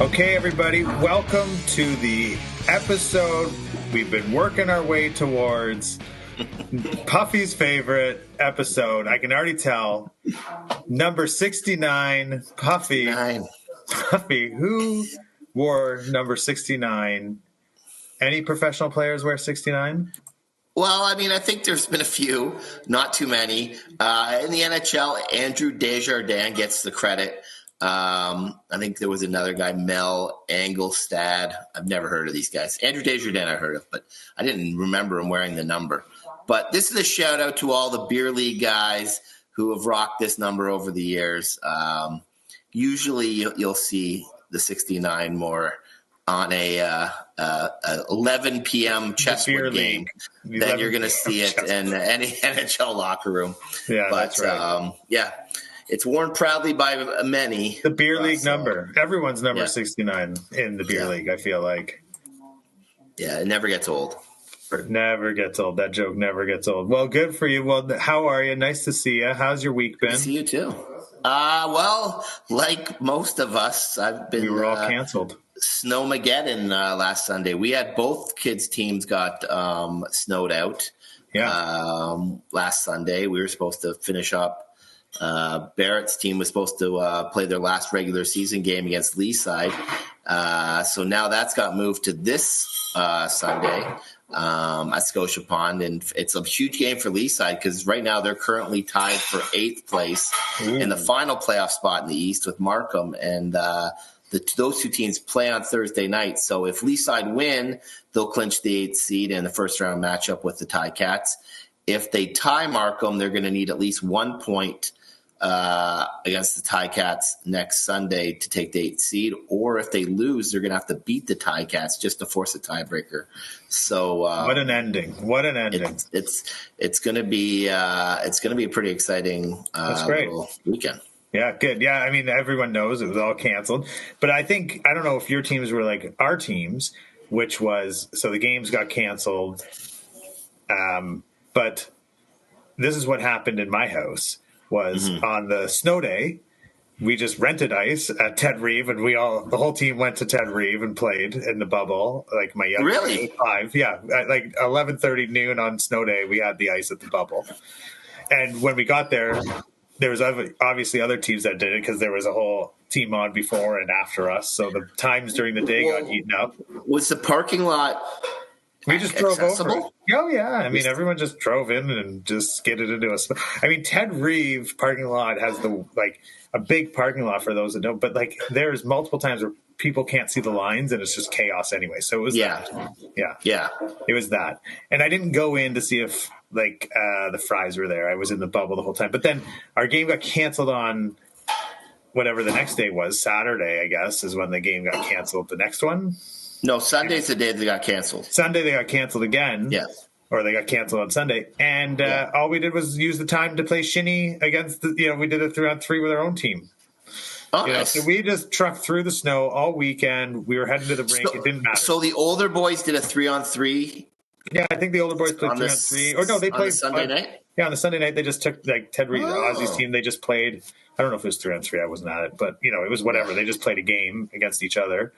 Okay, everybody, welcome to the episode we've been working our way towards. Puffy's favorite episode, I can already tell. Number 69, Puffy. 69. Puffy, who wore number 69? Any professional players wear 69? Well, I mean, I think there's been a few, not too many. In the NHL, Andrew Desjardins gets the credit. I think there was another guy, Mel Engelstad. I've never heard of these guys. Andrew Desjardins I heard of, but I didn't remember him wearing the number. But this is a shout out to all the beer league guys who have rocked this number over the years. Usually you'll see the 69 more on a 11 p.m. chessboard game. Then you're going to see it in any NHL locker room. Yeah, but, that's right. It's worn proudly by many. The beer league number. Everyone's number 69 in the beer league, I feel like. Yeah, it never gets old. It never gets old. That joke never gets old. Well, good for you. Well, how are you? Nice to see you. How's your week been? Good to see you too. Well, like most of us, We were all canceled. Snowmageddon last Sunday. We had both kids' teams got snowed out. Yeah. Last Sunday, we were supposed to finish up. Barrett's team was supposed to play their last regular season game against Leaside. So now that's got moved to this Sunday at Scotia Pond. And it's a huge game for Leaside because right now they're currently tied for 8th place in the final playoff spot in the East with Markham. And those two teams play on Thursday night. So if Leaside win, they'll clinch the 8th seed in the first round matchup with the Ticats. If they tie Markham, they're going to need at least 1 point against the Ticats next Sunday to take the 8th seed. Or if they lose, they're going to have to beat the Ticats just to force a tiebreaker. So what an ending! What an ending! It's going to be a pretty exciting little weekend. Yeah, good. Yeah, I mean, everyone knows it was all canceled. But I don't know if your teams were like our teams, which was, so the games got canceled. But this is what happened in my house was on the snow day, we just rented ice at Ted Reeve, and the whole team went to Ted Reeve and played in the bubble. Like my young really 5, yeah, at like 11:30 noon on snow day, we had the ice at the bubble. And when we got there was obviously other teams that did it because there was a whole team on before and after us. So the times during the day got eaten up. Was the parking lot? We just drove over. Oh, yeah. I mean, everyone just drove in and just skidded into us. I mean, Ted Reeve parking lot has a big parking lot for those that don't. But there's multiple times where people can't see the lines and it's just chaos anyway. So it was that. Yeah. It was that. And I didn't go in to see if the Fries were there. I was in the bubble the whole time. But then our game got canceled on whatever the next day was. Saturday, I guess, is when the game got canceled. The next one. No, Sunday's the day they got canceled. Sunday they got canceled again. Yes. Or they got canceled on Sunday. And all we did was use the time to play shinny against we did a 3-on-3 with our own team. Oh, nice. So we just trucked through the snow all weekend. We were heading to the rink. It didn't matter. So the older boys did a 3-on-3? Yeah, I think the older boys played 3-on-3. Or no, they played on the Sunday night? Yeah, on the Sunday night they just took Ted Reed, Ozzy's team, they just played. I don't know if it was 3-on-3, I wasn't at it, but it was whatever. They just played a game against each other.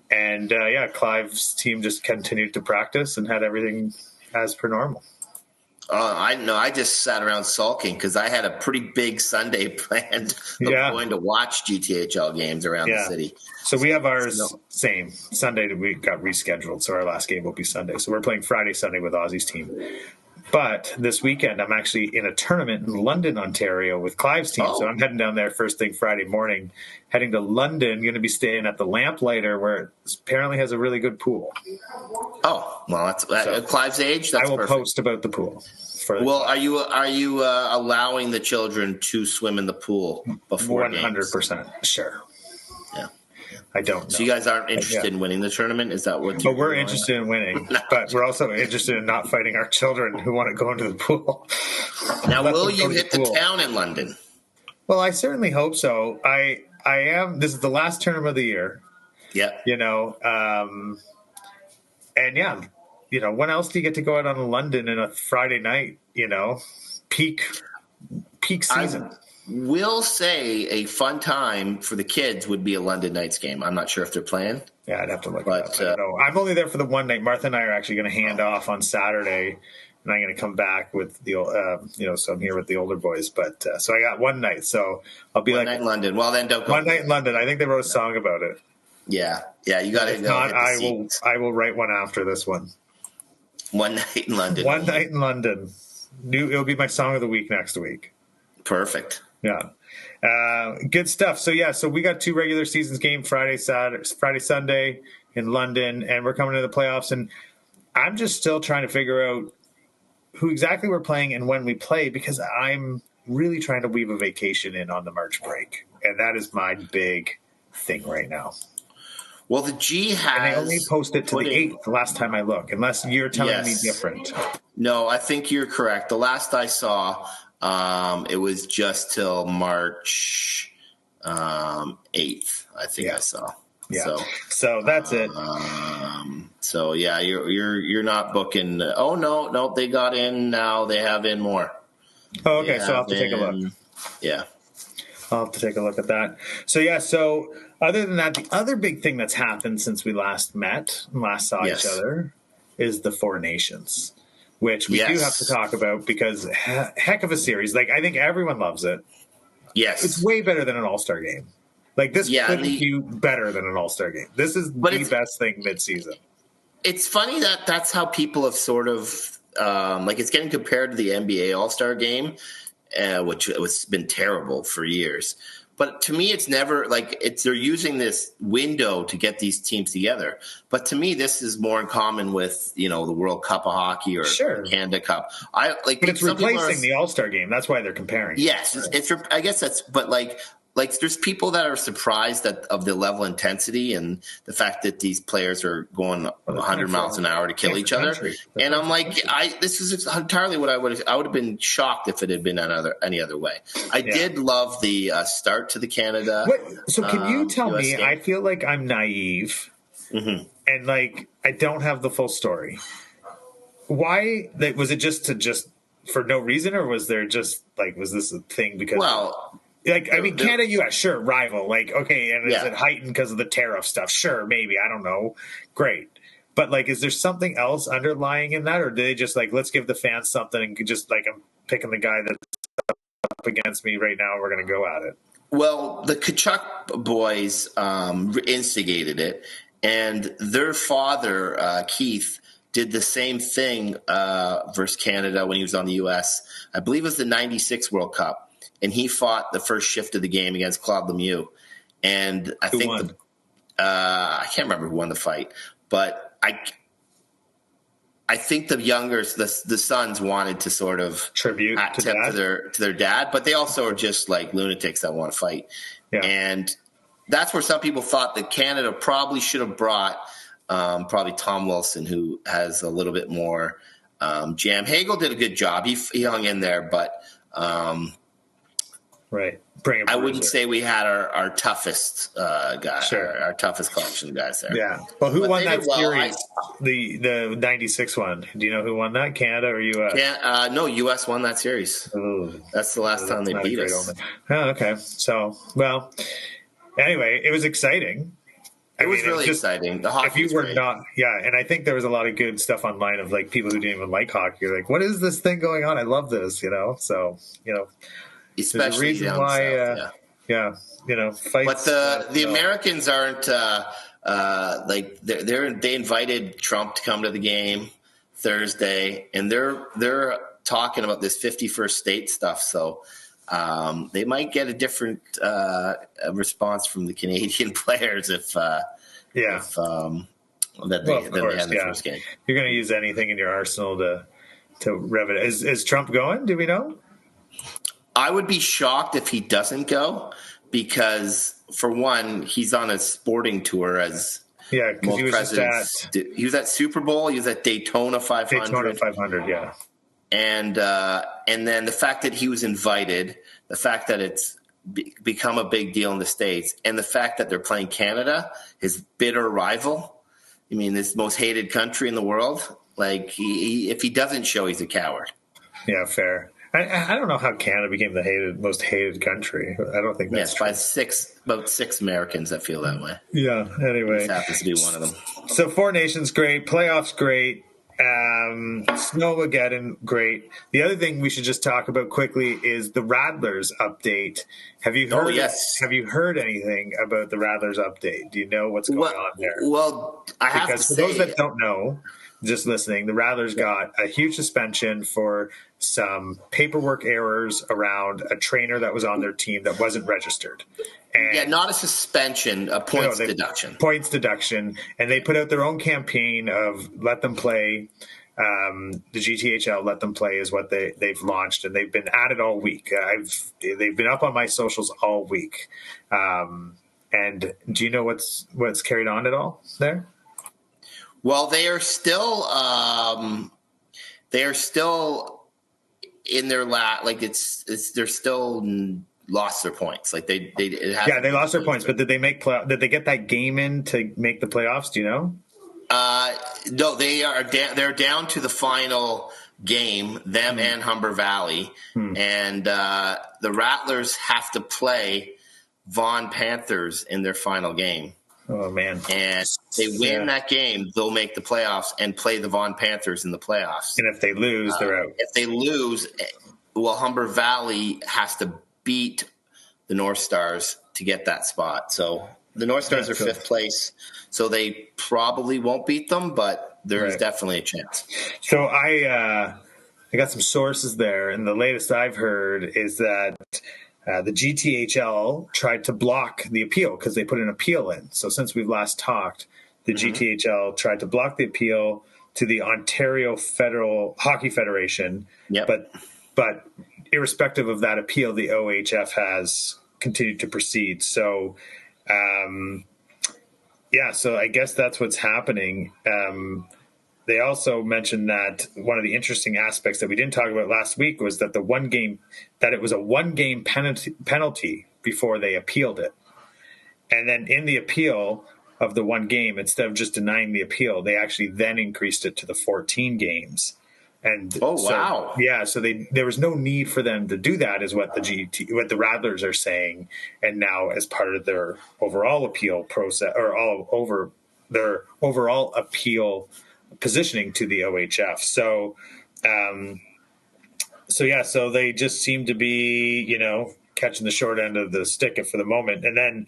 And, Clive's team just continued to practice and had everything as per normal. I know. I just sat around sulking because I had a pretty big Sunday planned of going to watch GTHL games around the city. So we have ours same. Sunday we got rescheduled, so our last game will be Sunday. So we're playing Friday, Sunday with Ozzy's team. But this weekend, I'm actually in a tournament in London, Ontario with Clive's team. So I'm heading down there first thing Friday morning, heading to London, going to be staying at the Lamplighter where it apparently has a really good pool. Oh, well, that's Clive's age. That's I will perfect. post about the pool. Well, are you allowing the children to swim in the pool before 100%. Sure. Yeah. I don't know. So you guys aren't interested in winning the tournament? Is that what? But we're interested in winning. But we're also interested in not fighting our children who want to go into the pool. Now, will you hit the town in London? Well, I certainly hope so. I am. This is the last tournament of the year. Yeah. When else do you get to go out on London in a Friday night? Peak peak season. I will say a fun time for the kids would be a London Knights game. I'm not sure if they're playing. Yeah, I'd have to look it up. I don't know. I'm only there for the one night. Martha and I are actually going to hand off on Saturday, and I'm going to come back with the, so I'm here with the older boys. But so I got one night. So I'll be one night in London. Well, then don't go. One night in London. I think they wrote a song about it. Yeah, you got to go. Not, I will write one after this one. One night in London. One night in London. It'll be my song of the week next week. Perfect. Yeah. Good stuff. So we got 2 regular seasons games Friday, Sunday in London, and we're coming to the playoffs. And I'm just still trying to figure out who exactly we're playing and when we play, because I'm really trying to weave a vacation in on the March break. And that is my big thing right now. Well, the G has. And they only posted to the 8th the last time I look, unless you're telling me different. No, I think you're correct. The last I saw, it was just till March 8th, I think I saw. Yeah. So that's it. So yeah, you're not booking. Oh no, they got in now. They have in more. Oh, okay. So I'll have to take a look. Yeah. I'll have to take a look at that. So other than that, the other big thing that's happened since we last saw each other, is the Four Nations, which we do have to talk about, because heck of a series. Like, I think everyone loves it. Yes. It's way better than an All-Star game. Like, this couldn't be better than an All-Star game. This is the best thing mid-season. It's funny that that's how people have sort of it's getting compared to the NBA All-Star game, which has been terrible for years. But to me, it's never they're using this window to get these teams together. But to me, this is more in common with, the World Cup of Hockey or Canada Cup. But it's replacing the All-Star game. That's why they're comparing. Yes, I guess that's. But there's people that are surprised of the level of intensity and the fact that these players are going 100 miles an hour to kill each other. And I'm like, this is entirely what I would have been shocked if it had been any other way. I did love the start to the Canada. So can you tell me? game. I feel like I'm naive, and I don't have the full story. Why was it just for no reason, or was there just was this a thing because? Well. Canada, U.S., sure, rival. Is it heightened because of the tariff stuff? Sure, maybe. I don't know. Great. But, is there something else underlying in that? Or do they just, let's give the fans something and just, I'm picking the guy that's up against me right now, we're going to go at it? Well, the Kachuk boys instigated it, and their father, Keith, did the same thing versus Canada when he was on the U.S. I believe it was the 96 World Cup. And he fought the first shift of the game against Claude Lemieux. And I think I can't remember who won the fight, but I think the the sons wanted to sort of tribute to their dad, but they also are just like lunatics that want to fight. Yeah. And that's where some people thought that Canada probably should have brought probably Tom Wilson, who has a little bit more jam. Hagel did a good job. He hung in there, but right. I wouldn't say we had our toughest guys, our toughest collection of guys there. Yeah. Well, who won that series? The 96 one. Do you know who won that? Canada or U.S.? No, U.S. won that series. Ooh, that's the last time they beat us. Oh, okay. So, well, anyway, it was exciting. It was really exciting. The hockey was great. And I think there was a lot of good stuff online of people who didn't even like hockey. You're like, what is this thing going on? I love this, So, especially there's a reason why, fights. But the Americans aren't they invited Trump to come to the game Thursday, and they're talking about this 51st state stuff. So they might get a different response from the Canadian players if they had the first game. You're going to use anything in your arsenal to rev it. Is Trump going? Do we know? I would be shocked if he doesn't go, because for one, he's on a sporting tour as because he was at Super Bowl, he was at Daytona 500. Daytona 500, yeah. And then the fact that he was invited, the fact that it's become a big deal in the States, and the fact that they're playing Canada, his bitter rival. I mean, this most hated country in the world. If he doesn't show, he's a coward. Yeah, fair. I don't know how Canada became the most hated country. I don't think that's true. About six Americans that feel that way. Yeah. Anyway, this happens to be one of them. So Four Nations great, playoffs great, Snowmageddon great. The other thing we should just talk about quickly is the Rattlers update. Have you heard? Yes. Have you heard anything about the Rattlers update? Do you know what's going on there? Well, I have to say, for those that don't know, just listening, the Rattlers got a huge suspension for some paperwork errors around a trainer that was on their team that wasn't registered. And not a suspension, a points deduction. Points deduction. And they put out their own campaign of let them play. The GTHL Let Them Play is what they've launched, and they've been at it all week. They've been up on my socials all week. And do you know what's carried on at all there? Well, they are still in their they're still lost their points. Like they lost their points. But did they did they get that game in to make the playoffs? Do you know? No, they're down to the final game, them and Humber Valley, and the Rattlers have to play Vaughan Panthers in their final game. Oh man! And they win that game, they'll make the playoffs and play the Vaughan Panthers in the playoffs. And if they lose, they're out. If they lose, Humber Valley has to beat the North Stars to get that spot. So the North Stars are fifth place, so they probably won't beat them, but there is definitely a chance. So I got some sources there, and the latest I've heard is that the GTHL tried to block the appeal because they put an appeal in. So since we've last talked, the GTHL tried to block the appeal to the Ontario Federal Hockey Federation. Yep. But irrespective of that appeal, the OHF has continued to proceed. So, so I guess that's what's happening. They also mentioned that one of the interesting aspects that we didn't talk about last week was that it was a one-game penalty before they appealed it. And then in the appeal of the one game, instead of just denying the appeal, they actually then increased it to the 14 games. And wow. Yeah, so there was no need for them to do that, is what what the Rattlers are saying. And now, as part of their overall appeal process, or their overall appeal positioning to the OHF. So they just seem to be, catching the short end of the stick for the moment. And then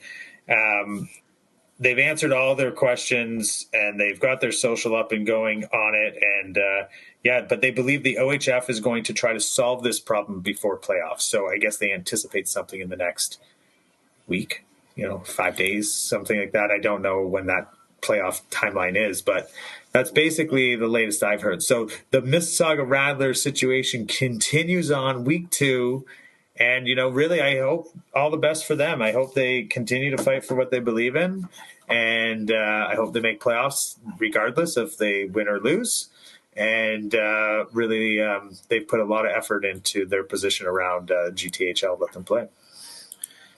they've answered all their questions and they've got their social up and going on it. And but they believe the OHF is going to try to solve this problem before playoffs. So I guess they anticipate something in the next week, 5 days, something like that. I don't know when that playoff timeline is, but that's basically the latest I've heard. So the Mississauga Rattlers situation continues on week 2. And, really, I hope all the best for them. I hope they continue to fight for what they believe in. And I hope they make playoffs regardless if they win or lose. And really, they've put a lot of effort into their position around GTHL Let Them Play.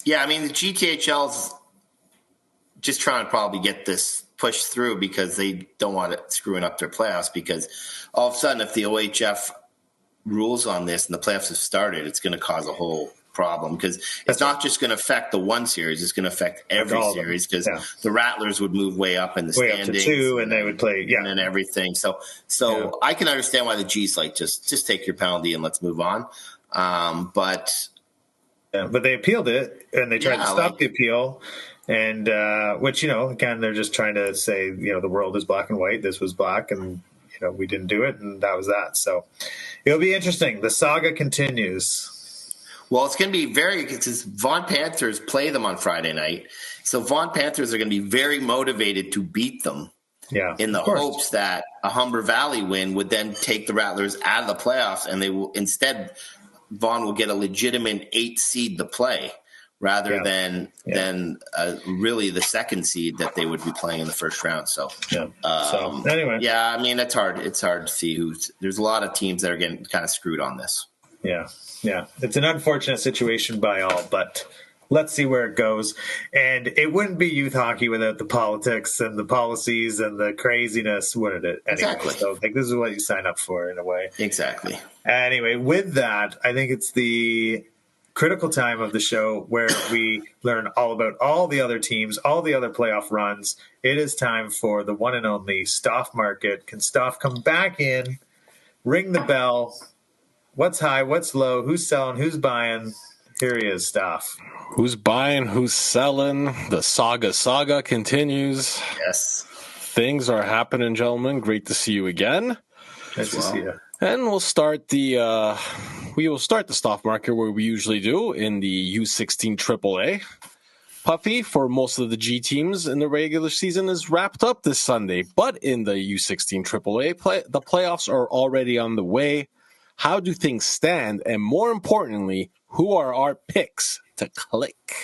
Yeah, I mean, the GTHL's just trying to probably get this pushed through because they don't want it screwing up their playoffs, because all of a sudden if the OHF rules on this and the playoffs have started, it's going to cause a whole problem, because it's not just going to affect the one series, it's going to affect every series, because the Rattlers would move way up in the standings up to 2 and they would play and everything. So I can understand why the G's like just take your penalty and let's move on. But they appealed it and they tried to stop the appeal. And which, again, they're just trying to say, the world is black and white. This was black and, we didn't do it. And that was that. So it'll be interesting. The saga continues. Well, it's going to be because Vaughan Panthers play them on Friday night. So Vaughan Panthers are going to be very motivated to beat them. Yeah, in the hopes that a Humber Valley win would then take the Rattlers out of the playoffs. And they will instead, Vaughan will get a legitimate 8th seed to play, rather than really the 2nd seed that they would be playing in the first round. So, anyway. Yeah, I mean, it's hard. It's hard to see there's a lot of teams that are getting kind of screwed on this. Yeah. Yeah. It's an unfortunate situation by all, but let's see where it goes. And it wouldn't be youth hockey without the politics and the policies and the craziness, wouldn't it? Anyway, Exactly. So like this is what you sign up for in a way. Exactly. Anyway, with that, I think it's the critical time of the show where we learn all about all the other teams, all the other playoff runs. It is time for the one and only Stoff Market. Can Stoff come back in, ring the bell? What's high? What's low? Who's selling? Who's buying? Here he is, Stoff. Who's buying? Who's selling? The saga continues. Yes. Things are happening, gentlemen. Great to see you again. Nice to see you. And we'll start the Stoff Market where we usually do in the U16 AAA. Puffy, for most of the G teams in the regular season, is wrapped up this Sunday. But in the U16 AAA, the playoffs are already on the way. How do things stand? And more importantly, who are our picks to click?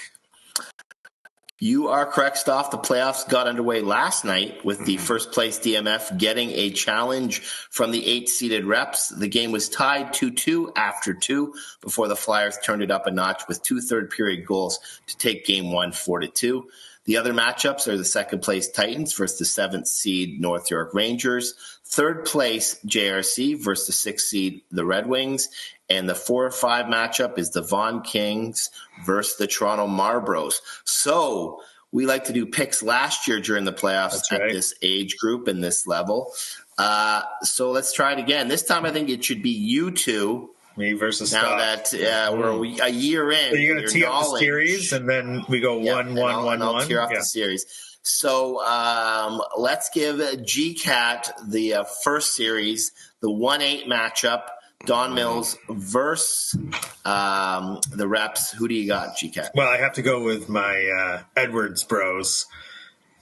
You are correct, Stoff. The playoffs got underway last night with the first place DMF getting a challenge from the 8-seeded Reps. The game was tied 2-2 after 2 before the Flyers turned it up a notch with 2 third-period goals to take game 1 4-2. The other matchups are the second place Titans versus the 7th seed North York Rangers, third place JRC versus the 6th seed the Red Wings, and the 4-5 matchup is the Vaughan Kings versus the Toronto Marlboros. So we like to do picks last year during the playoffs at this age group and this level. So let's try it again. This time I think it should be you two. Me versus now Stoff. That we're a year in. So you're going to tee up the series, and then we go 1-1-1-1. I'll tee off the series. So let's give GCAT the first series, the 1-8 matchup. Don Mills versus the Reps. Who do you got, GCAT? Well, I have to go with my Edwards Bros,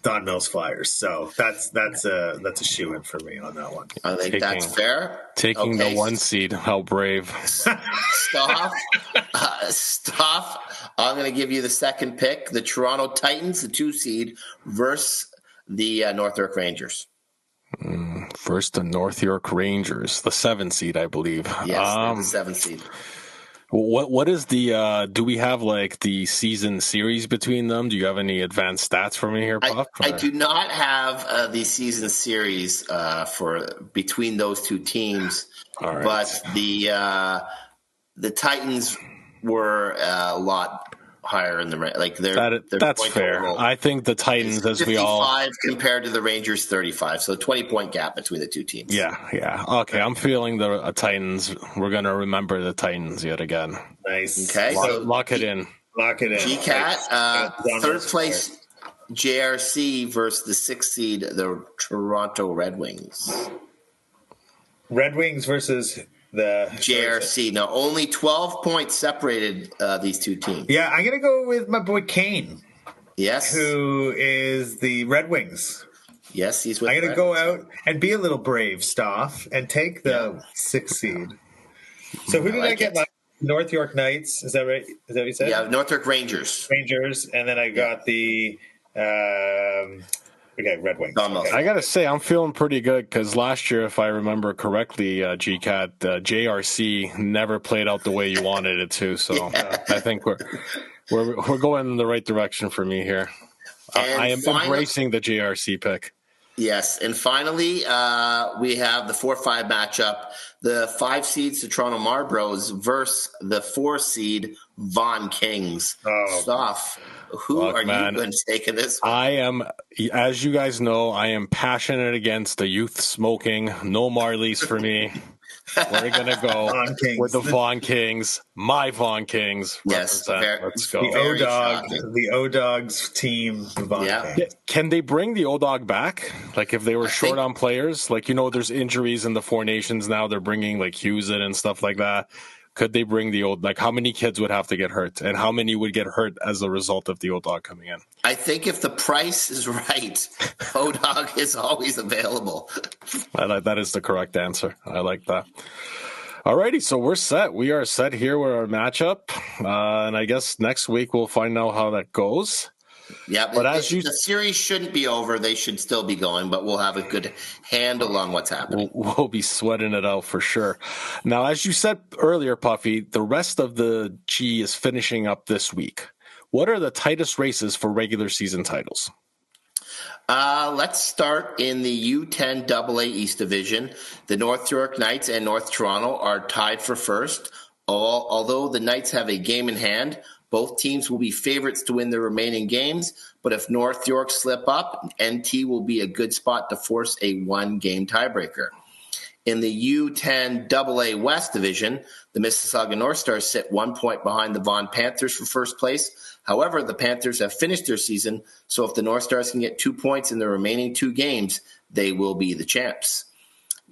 Don Mills Flyers. So that's a shoe-in for me on that one. I think that's fair. Taking the 1 seed. How brave. Stoff. I'm going to give you the second pick. The Toronto Titans, the 2 seed, versus the North York Rangers. First, the North York Rangers, the 7 seed, I believe. Yes, the 7 seed. What is the? Do we have like the season series between them? Do you have any advanced stats for me here, Puff? I do not have the season series for between those two teams, but the Titans were a lot higher in the like that's fair. Total. I think the Titans, as 55 we all compared to the Rangers 35, so 20-point gap between the two teams. Yeah. Okay, I'm feeling the Titans. We're gonna remember the Titans yet again. Nice. Okay, so lock it in. Lock it in. GCAT, third place JRC versus the 6th seed, the Toronto Red Wings. Red Wings versus the JRC. Now, only 12 points separated these two teams. Yeah, I'm going to go with my boy Kane. Yes. Who is the Red Wings. Yes, he's with I'm going to go out and be a little brave, Stoff, and take the 6th seed. So who did I get last? North York Knights. Is that right? Is that what you said? Yeah, North York Rangers. And then I got the Red Wings. Okay. I gotta say, I'm feeling pretty good because last year, if I remember correctly, GCAT JRC never played out the way you wanted it to. So I think we're going in the right direction for me here. I am embracing the JRC pick. Yes, and finally, we have the 4-5 matchup. The 5 seeds, the Toronto Marlboros, versus the 4 seed, Vaughan Kings. Stoff. Who are you going to take in this one? I am, as you guys know, I am passionate against the youth smoking. No Marlies for me. We're going to go with the Vaughan Kings. My Vaughan Kings. Yes. Let's go. The O-Dogs team. Can they bring the O-Dog back? Like if they were short on players? Like, there's injuries in the 4 Nations now. They're bringing like Hughes in and stuff like that. Could they bring the old, like how many kids would have to get hurt and how many would get hurt as a result of the O-Dog coming in? I think if the price is right, O-Dog is always available. That is the correct answer. I like that. Alrighty, so we're set. We are set here with our matchup. And I guess next week we'll find out how that goes. Yeah, but the series shouldn't be over. They should still be going, but we'll have a good handle on what's happening. We'll be sweating it out for sure. Now, as you said earlier, Puffy, the rest of the G is finishing up this week. What are the tightest races for regular season titles? Let's start in the U10 AA East Division. The North York Knights and North Toronto are tied for first. Although the Knights have a game in hand, both teams will be favorites to win their remaining games. But if North York slip up, NT will be a good spot to force a one-game tiebreaker. In the U10 AA West Division, the Mississauga North Stars sit 1 point behind the Vaughan Panthers for first place. However, the Panthers have finished their season, so if the North Stars can get 2 points in the remaining 2 games, they will be the champs.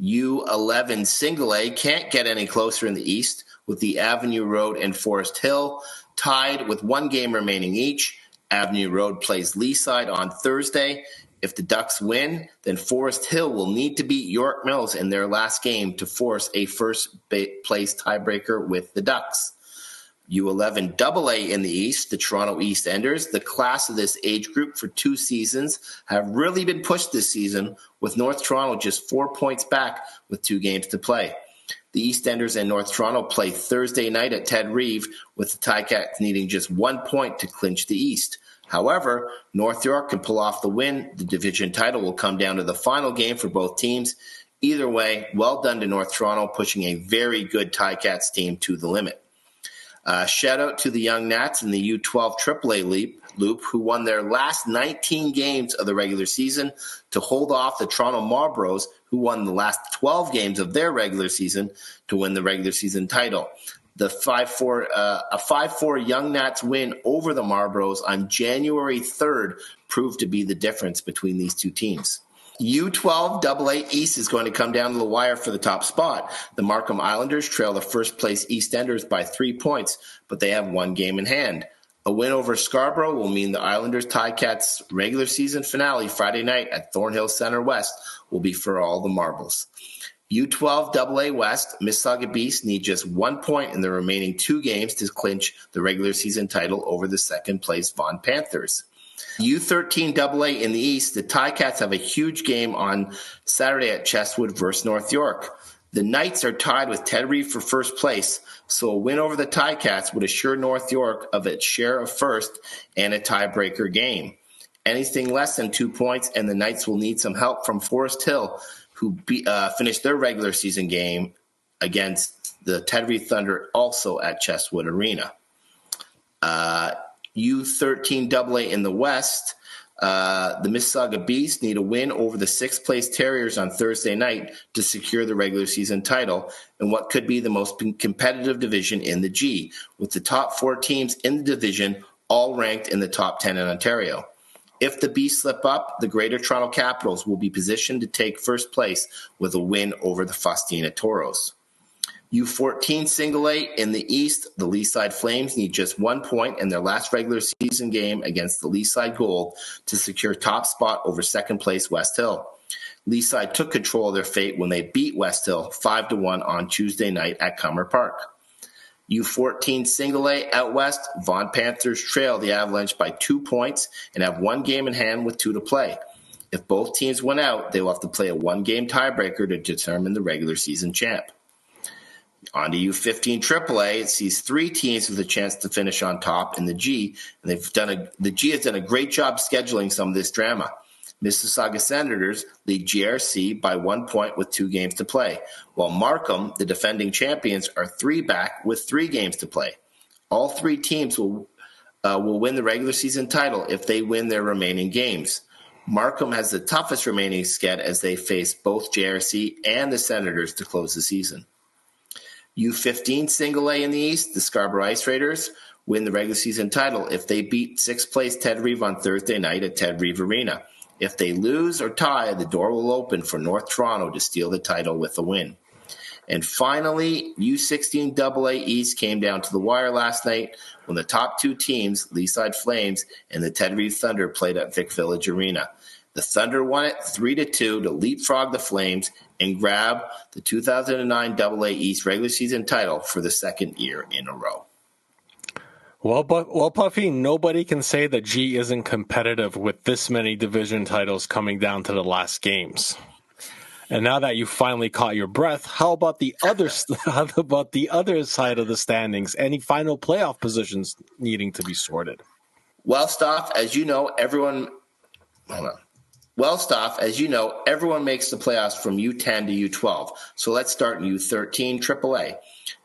U11 Single A can't get any closer in the East, with the Avenue Road and Forest Hill tied with 1 game remaining each. Avenue Road plays Leaside on Thursday. If the Ducks win, then Forest Hill will need to beat York Mills in their last game to force a first-place tiebreaker with the Ducks. U11 AA in the East, the Toronto East Enders, the class of this age group for 2 seasons, have really been pushed this season, with North Toronto just 4 points back with 2 games to play. The East Enders and North Toronto play Thursday night at Ted Reeve, with the Ticats needing just 1 point to clinch the East. However, North York can pull off the win. The division title will come down to the final game for both teams. Either way, well done to North Toronto, pushing a very good Ticats team to the limit. Shout out to the Young Nats in the U12 AAA loop, who won their last 19 games of the regular season to hold off the Toronto Marlboros, who won the last 12 games of their regular season to win the regular season title. The 5-4 Young Nats win over the Marlboros on January 3rd proved to be the difference between these 2 teams. U12 AA East is going to come down to the wire for the top spot. The Markham Islanders trail the first-place East Enders by 3 points, but they have 1 game in hand. A win over Scarborough will mean the Islanders Ticats regular season finale Friday night at Thornhill Center West will be for all the marbles. U12 AA West, Mississauga Beast need just 1 point in the remaining 2 games to clinch the regular season title over the second-place Vaughan Panthers. U13 AA in the East, the Ticats have a huge game on Saturday at Chestwood versus North York. The Knights are tied with Ted Reeve for first place, so a win over the Ticats would assure North York of its share of first and a tiebreaker game. Anything less than 2 points, and the Knights will need some help from Forest Hill, who finished their regular season game against the Ted Reeve Thunder also at Chestwood Arena. U13 AA in the West, the Mississauga Beasts need a win over the 6th place Terriers on Thursday night to secure the regular season title in what could be the most competitive division in the G, with the top 4 teams in the division all ranked in the top 10 in Ontario. If the Beasts slip up, the Greater Toronto Capitals will be positioned to take first place with a win over the Faustina Toros. U14 Single A in the East, the Leaside Flames need just 1 point in their last regular season game against the Leaside Gold to secure top spot over second place West Hill. Leaside took control of their fate when they beat West Hill 5-1 on Tuesday night at Cummer Park. U14 Single A out west, Vaughan Panthers trail the Avalanche by 2 points and have 1 game in hand with 2 to play. If both teams win out, they will have to play a 1-game tiebreaker to determine the regular season champ. On to U15 AAA, it sees 3 teams with a chance to finish on top in the G, and the G has done a great job scheduling some of this drama. Mississauga Senators lead GRC by 1 point with 2 games to play, while Markham, the defending champions, are 3 back with 3 games to play. All 3 teams will win the regular season title if they win their remaining games. Markham has the toughest remaining sked as they face both JRC and the Senators to close the season. U15 Single A in the East, the Scarborough Ice Raiders win the regular season title if they beat 6th place Ted Reeve on Thursday night at Ted Reeve Arena. If they lose or tie, the door will open for North Toronto to steal the title with a win. And finally, U16 AA East came down to the wire last night when the top 2 teams, Leaside Flames and the Ted Reeve Thunder, played at Vic Village Arena. The Thunder won it 3-2 to leapfrog the Flames and grab the 2009 AA East regular season title for the 2nd year in a row. Well, Puffy, nobody can say that G isn't competitive with this many division titles coming down to the last games. And now that you finally caught your breath, how about the other side of the standings? Any final playoff positions needing to be sorted? Well, Stoff, as you know, everyone makes the playoffs from U10 to U12. So let's start in U13 AAA.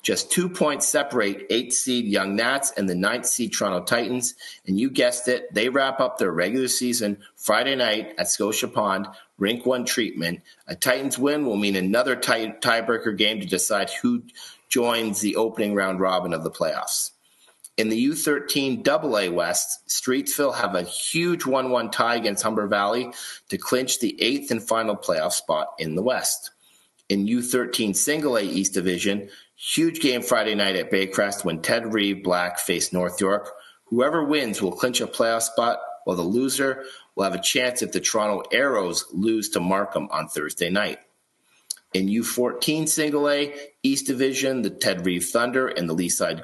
Just 2 points separate 8th seed Young Nats and the 9th seed Toronto Titans. And you guessed it, they wrap up their regular season Friday night at Scotia Pond, Rink 1 treatment. A Titans win will mean another tiebreaker game to decide who joins the opening round robin of the playoffs. In the U13 AA West, Streetsville have a huge 1-1 tie against Humber Valley to clinch the 8th and final playoff spot in the West. In U13 Single A East Division, huge game Friday night at Baycrest when Ted Reeve Black face North York. Whoever wins will clinch a playoff spot, while the loser will have a chance if the Toronto Arrows lose to Markham on Thursday night. In U14 Single A East Division, the Ted Reeve Thunder and the Leaside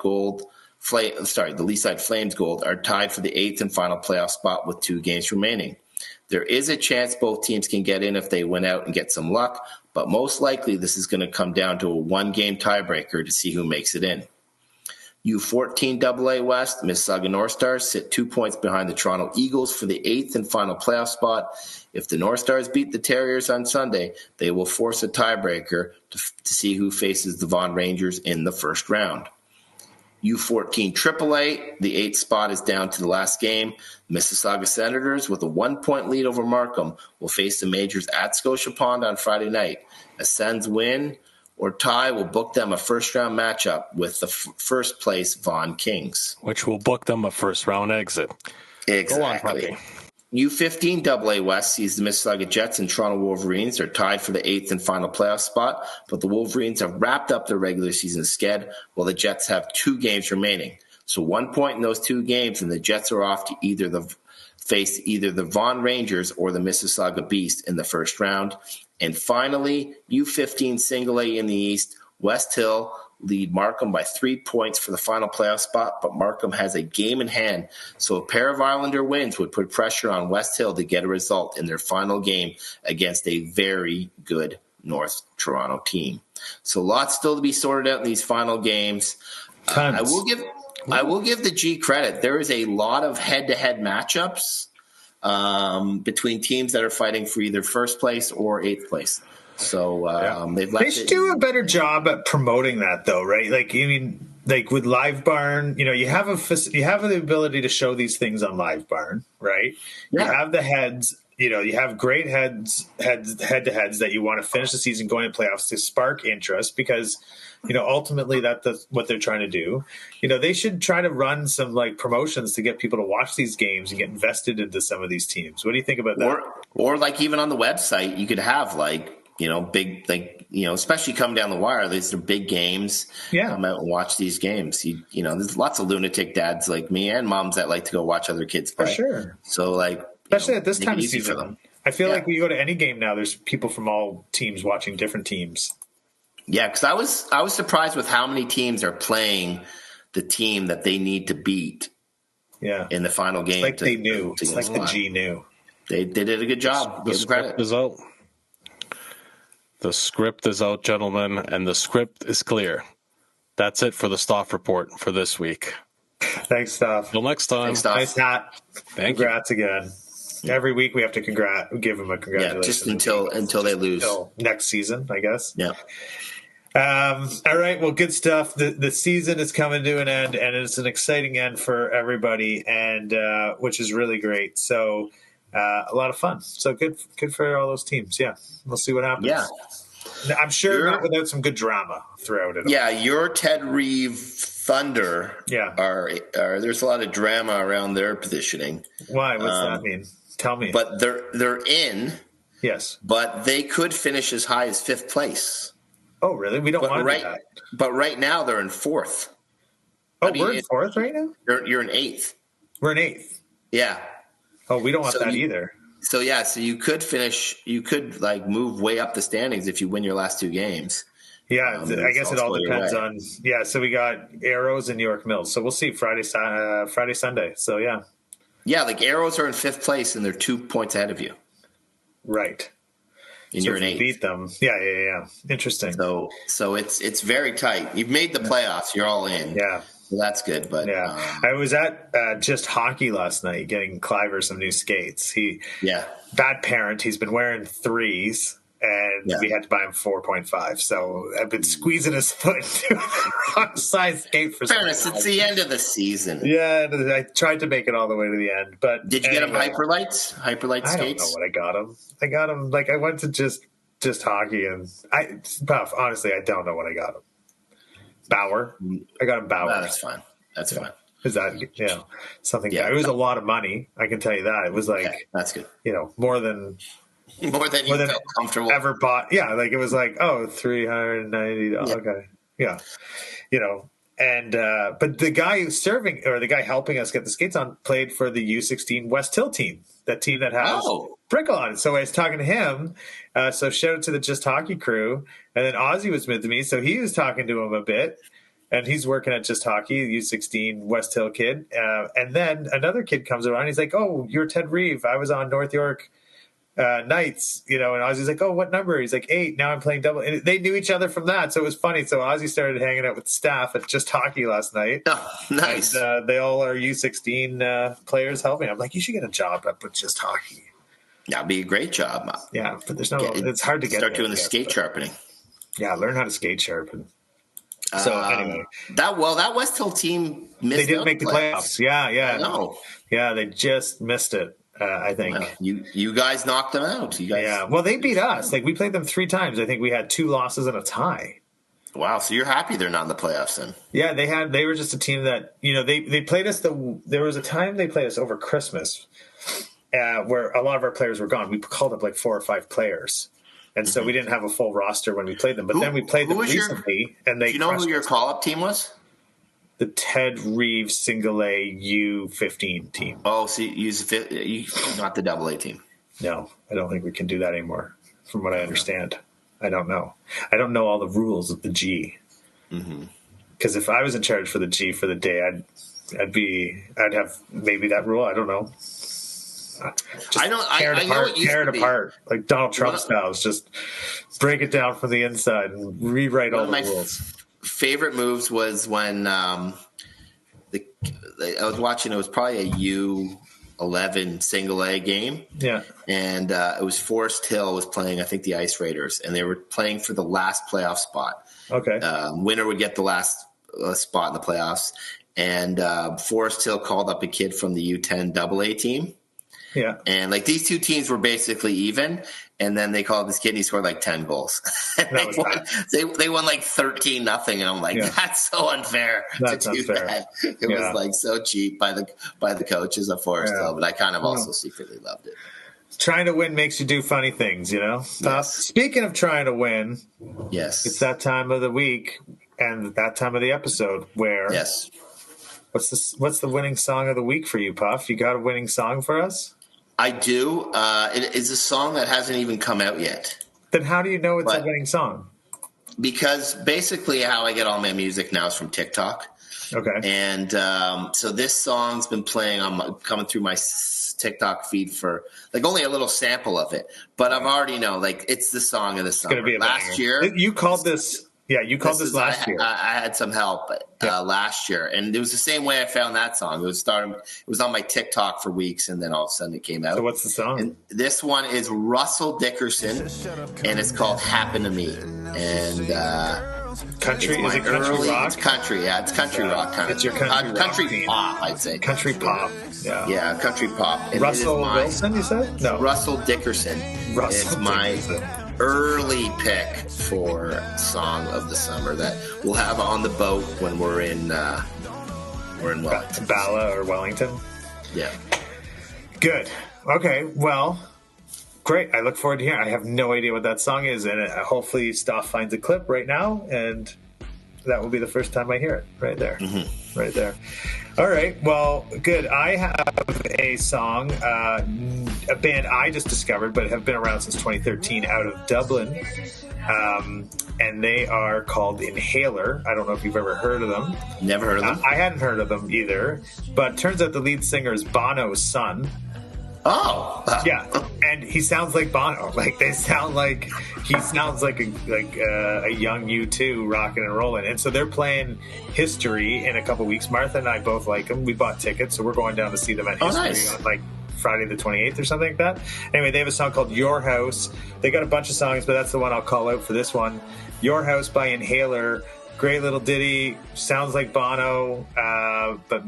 Flames Gold are tied for the 8th and final playoff spot with 2 games remaining. There is a chance both teams can get in if they win out and get some luck, but most likely this is going to come down to a 1-game tiebreaker to see who makes it in. U14 AA West, Mississauga North Stars sit 2 points behind the Toronto Eagles for the 8th and final playoff spot. If the North Stars beat the Terriers on Sunday, they will force a tiebreaker to see who faces the Vaughan Rangers in the first round. U14 AAA, the 8th spot is down to the last game. Mississauga Senators, with a 1-point lead over Markham, will face the Majors at Scotia Pond on Friday night. A Sens win or tie will book them a first-round matchup with the first-place Vaughan Kings. Which will book them a first-round exit. Exactly. Go on, U15 AA West sees the Mississauga Jets and Toronto Wolverines are tied for the 8th and final playoff spot, but the Wolverines have wrapped up their regular season sked, while the Jets have 2 games remaining. So 1 point in those 2 games, and the Jets are off to face either the Vaughan Rangers or the Mississauga Beast in the first round. And finally, U15 Single A in the East, West Hill lead Markham by 3 points for the final playoff spot, but Markham has a game in hand, so a pair of Islander wins would put pressure on West Hill to get a result in their final game against a very good North Toronto team. So lots still to be sorted out in these final games. I will give the G credit. There is a lot of head-to-head matchups between teams that are fighting for either first place or 8th place. So they should do a better job at promoting that, though, right? Like, I mean, like with Live Barn, you have the ability to show these things on Live Barn, right? Yeah. You have the heads. You have great head-to-heads that you want to finish the season going to playoffs to spark interest because, ultimately that's what they're trying to do. They should try to run some like promotions to get people to watch these games and get invested into some of these teams. What do you think about that? Or like even on the website, you could have big, especially coming down the wire, these are big games. Yeah. Come out and watch these games. There's lots of lunatic dads like me and moms that like to go watch other kids play. For sure. So especially at this time of season, I feel like when you go to any game now, there's people from all teams watching different teams. Yeah, because I was surprised with how many teams are playing the team that they need to beat. Yeah. In the final game, it's like they knew. It's like the G knew. They did a good job. The script is out. The script is out, gentlemen, and the script is clear. That's it for the Stoff Report for this week. Thanks, Stoff. Till next time. Thanks, Stoff. Nice hat. Congrats again. Every week we have to give them a congratulations. Yeah, just until they lose. Until next season, I guess. Yeah. All right. Well, good stuff. The season is coming to an end, and it's an exciting end for everybody, and which is really great. So a lot of fun. So good for all those teams. Yeah. We'll see what happens. Yeah. I'm sure not without some good drama throughout it. Yeah, your Ted Reeve Thunder are there's a lot of drama around their positioning. Why? What's that mean? Tell me. But they're in. Yes. But they could finish as high as 5th place. Oh, really? We don't want to do that. But right now they're in 4th. Oh, we're in 4th right now? You're in 8th. We're in 8th. Yeah. Oh, we don't want that either. So you could finish. You could move way up the standings if you win your last 2 games. Yeah, I guess it all depends on. Yeah, so we got Arrows and New York Mills. So we'll see Friday, Sunday. So yeah. Yeah, Arrows are in 5th place and they're 2 points ahead of you. Right. And you're in 8th. Beat them. Yeah. Interesting. So it's very tight. You've made the playoffs. You're all in. Yeah. So that's good. But I was at Just Hockey last night getting Cliver some new skates. Bad parent. He's been wearing 3s. And we had to buy him 4.5. So I've been squeezing his foot into the wrong size skate for fairness. It's the end of the season. Yeah, I tried to make it all all the way to the end. But did you get him Hyperlights? Hyperlight skates? I don't know what I got him. I went to just Hockey, and Puff, honestly, I don't know what I got him. Bauer. I got him Bauer. No, that's fine. That's fine. Is that something? Yeah, it was a lot of money. I can tell you that. It was that's good. More than you felt comfortable ever bought. Yeah, it was $390. Okay, yeah, and but the guy the guy helping us get the skates on played for the U16 West Hill team, that team that has Brickle on it. So I was talking to him. So shout out to the Just Hockey crew, and then Ozzy was with me, so he was talking to him a bit. And he's working at Just Hockey, the U16 West Hill kid. And then another kid comes around. He's like, "Oh, you're Ted Reeve. I was on North York Knights." And Ozzy's like, "Oh, what number?" He's like, 8. Now I'm playing double. And they knew each other from that. So it was funny. So Ozzy started hanging out with staff at Just Hockey last night. Oh, nice. And, they all are U16 players helping. I'm like, you should get a job up with Just Hockey. That'd be a great job. Yeah, but it's hard to get. Start doing the skate sharpening. Yeah, learn how to skate sharpen. So anyway, that West Hill team missed. They didn't make the playoffs. Yeah. No. Yeah, they just missed it. I think you guys knocked them out. Yeah. Well, they beat us. We played them 3 times. I think we had 2 losses and a tie. Wow. So you're happy they're not in the playoffs then? Yeah, they were just a team that they played us. There was a time they played us over Christmas, where a lot of our players were gone. We called up 4 or 5 players. And so we didn't have a full roster when we played them. But then we played them recently. And do you know who your call-up team was? The Ted Reeves Single A U15 team. Oh, so you not the AA team. No, I don't think we can do that anymore, from what I understand. I don't know. I don't know all the rules of the G. Because if I was in charge for the G for the day, I'd have maybe that rule. I don't know. I know tear it apart like Donald Trump style. Just break it down from the inside and rewrite all the rules. Favorite moves was when I was watching. It was probably a U11 single A game. Yeah, and it was Forest Hill was playing. I think the Ice Raiders, and they were playing for the last playoff spot. Okay, winner would get the last spot in the playoffs, and Forest Hill called up a kid from the U10 AA team. Yeah. And these two teams were basically even, and then they called this kid and he scored 10 goals. They won 13-0, and I'm like, that's so unfair to do that. It was so cheap by the coaches of Forest Hill, but I kind of also secretly loved it. Trying to win makes you do funny things, Yes. Speaking of trying to win, yes, it's that time of the week and that time of the episode where What's the winning song of the week for you, Puff? You got a winning song for us? I do. It is a song that hasn't even come out yet. Then how do you know it's a winning song? Because basically how I get all my music now is from TikTok. Okay. And so this song's been playing coming through my TikTok feed for only a little sample of it. But I've already know it's the song of the summer. It's gonna be last year. You called this. Yeah, you called this last year. I had some help last year, and it was the same way I found that song. It was on my TikTok for weeks, and then all of a sudden it came out. So what's the song? And this one is Russell Dickerson, and it's called "Happen to Me." And country is it country rock? It's country, it's country rock kind of. It's your country pop, I'd say. Country pop, yeah, country pop. And Russell Wilson, you said? No, Russell Dickerson. It's my early pick for song of the summer that we'll have on the boat when we're in Wellington. Bala or Wellington. Yeah. Good. Okay. Well, great. I look forward to hearing. I have no idea what that song is, and hopefully Stoff finds a clip right now, and that will be the first time I hear it. Right there. Mm-hmm. Right there. All right. Well, good. I have a song, a band I just discovered, but have been around since 2013 out of Dublin. And they are called Inhaler. I don't know if you've ever heard of them. Never heard of them. I hadn't heard of them either. But it turns out the lead singer is Bono's son. Oh, yeah, and he sounds like Bono. Like he sounds like a young U2 rocking and rolling. And so they're playing History in a couple weeks. Martha and I both like them. We bought tickets, so we're going down to see them at History on like Friday the 28th or something like that. Anyway, they have a song called Your House. They got a bunch of songs, but that's the one I'll call out for this one. Your House by Inhaler. Great little ditty, sounds like Bono, but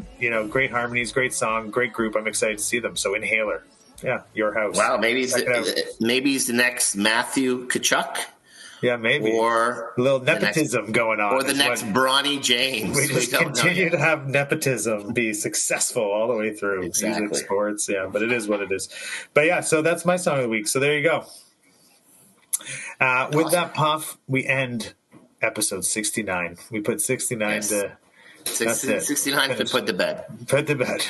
great harmonies, great song, great group. I'm excited to see them. So Inhaler, yeah, Your House. Wow, maybe he's the next Matthew Tkachuk. Yeah, maybe. Or a little nepotism going on. Or the next Bronny James. We just continue to have nepotism be successful all the way through. Exactly. Music, sports, yeah, but it is what it is. But yeah, so that's my song of the week. So there you go. With that, Puff, we end episode 69. We put 69 to 69 to put to bed. Put to bed.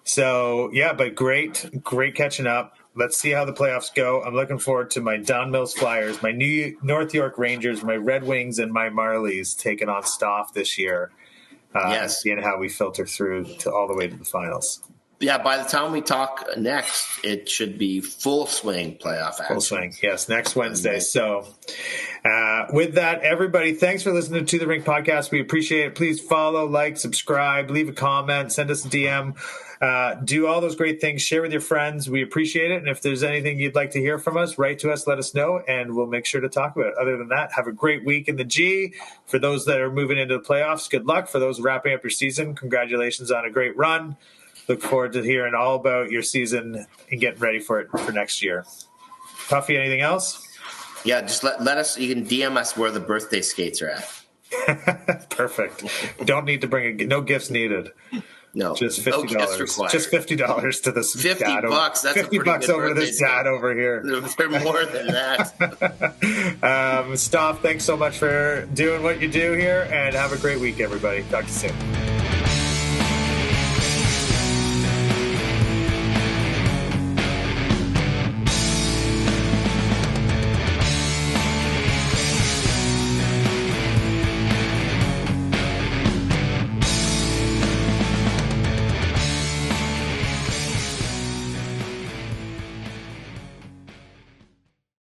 So yeah, but great catching up. Let's see how the playoffs go. I'm looking forward to my Don Mills Flyers, my North York Rangers, my Red Wings, and my Marlies taking on Stoff this year. Seeing how we filter through to all the way to the finals. Yeah, by the time we talk next, it should be full swing playoff action. Full swing, yes, next Wednesday. So with that, everybody, thanks for listening to the Rink Podcast. We appreciate it. Please follow, like, subscribe, leave a comment, send us a DM. Do all those great things. Share with your friends. We appreciate it. And if there's anything you'd like to hear from us, write to us, let us know, and we'll make sure to talk about it. Other than that, have a great week in the G. For those that are moving into the playoffs, good luck. For those wrapping up your season, congratulations on a great run. Look forward to hearing all about your season and getting ready for it for next year. Puffy, anything else? Yeah, just let us. You can DM us where the birthday skates are at. Perfect. Don't need to bring no gifts needed. No, just $50. Just $50 to this $50. Dad That's $50 over to this dad over here. They're more than that. Stoff, thanks so much for doing what you do here, and have a great week, everybody. Talk to you soon.